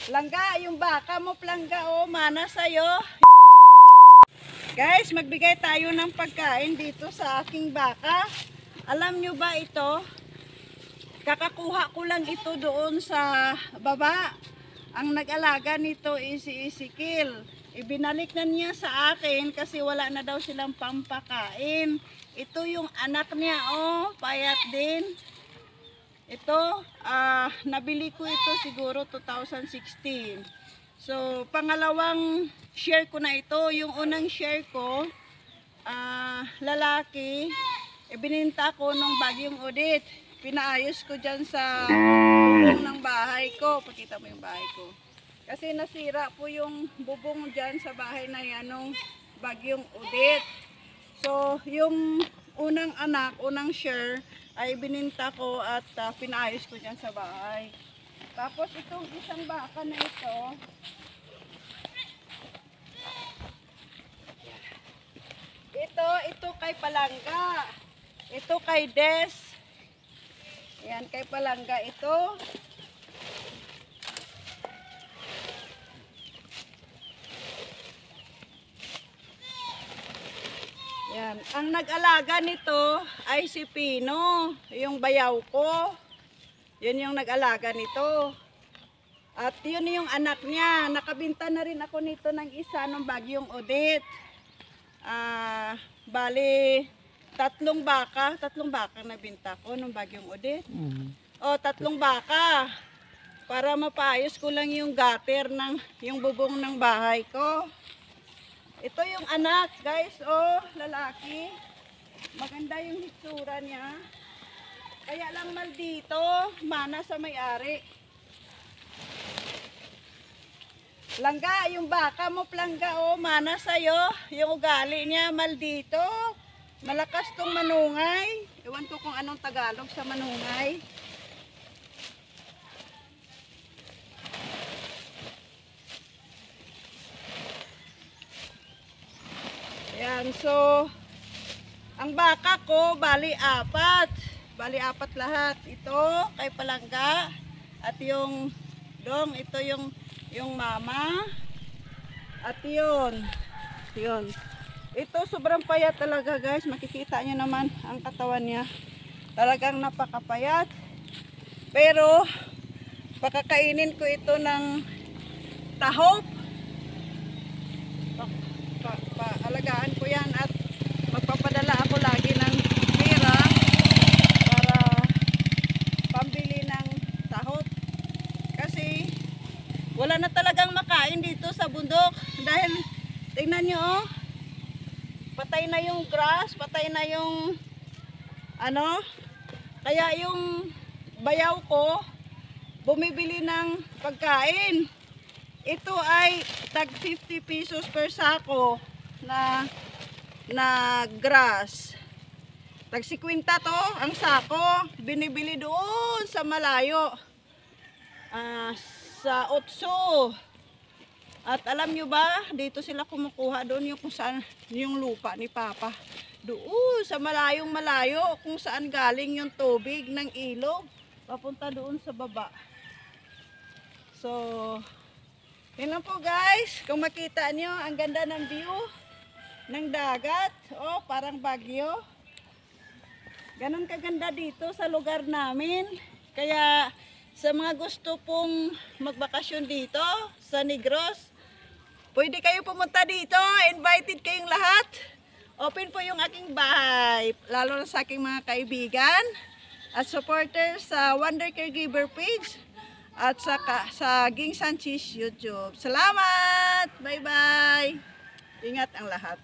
Langga, yung baka mo, plangga, oh, mana sa'yo. Guys, magbigay tayo ng pagkain dito sa aking baka. Alam nyo ba ito? Kakakuha ko lang ito doon sa baba. Ang nag-alaga nito is si Ezekiel. Ibinalik na niya sa akin kasi wala na daw silang pampakain. Ito yung anak niya, oh, payat din. Ito, nabili ko ito siguro 2016. So, pangalawang share ko na ito. Yung unang share ko, lalaki, ibininta ko nung Bagyong Odette. Pinaayos ko dyan sa bubong ng bahay ko. Pakita mo yung bahay ko. Kasi nasira po yung bubong dyan sa bahay na yan nung Bagyong Odette. So, yung unang anak, unang share, ay bininta ko at pinaayos ko dyan sa bahay. Tapos itong isang baka na ito, ito kay Palangga. Ito kay Des. Yan, kay Palangga ito. Yan. Ang nag-alaga nito ay si Pino, yung bayaw ko. Yun yung nag-alaga nito. At yun yung anak niya. Nakabinta na rin ako nito ng isa ng Bagyong Odette. Bali, tatlong baka nabinta ko ng Bagyong Odette. O, 3 baka. Para mapayos ko lang yung gutter ng yung bubong ng bahay ko. Ito yung anak, guys, oh, lalaki. Maganda yung hitsura niya. Kaya lang maldito, mana sa may-ari. Langga, yung baka mo, plangga, oh, mana sa'yo. Yung ugali niya, maldito. Malakas tong manungay. Ewan ko kung anong Tagalog sa manungay. Ayan, so, ang baka ko, bali 4. Bali 4 lahat. Ito, kay Palangga. At yung dong, ito yung mama. At yun. Ito, sobrang payat talaga, guys. Makikita nyo naman ang katawan niya. Talagang napakapayat. Pero, pakakainin ko ito ng tahop. Alagaan ko yan at magpapadala ako lagi ng pera para pambili ng tahop kasi wala na talagang makain dito sa bundok dahil tingnan nyo, oh, patay na yung grass, patay na yung ano, kaya yung bayaw ko bumibili ng pagkain. Ito ay tag 50 pesos per sako na grass. Tag 50 to ang sako. Binibili doon sa malayo. Sa Otso. At alam nyo ba, dito sila kumukuha doon yung kung saan yung lupa ni Papa. Doon sa malayong malayo kung saan galing yung tubig ng ilog. Papunta doon sa baba. So, yun lang po, guys. Kung makita nyo, ang ganda ng view ng dagat. Oh, parang Baguio. Ganon kaganda dito sa lugar namin. Kaya sa mga gusto pong magbakasyon dito sa Negros, pwede kayo pumunta dito. Invited kayong lahat. Open po yung aking bahay. Lalo na sa aking mga kaibigan at supporters sa Wonder Caregiver page. At sa Ging Sanchez YouTube. Salamat! Bye-bye! Ingat ang lahat.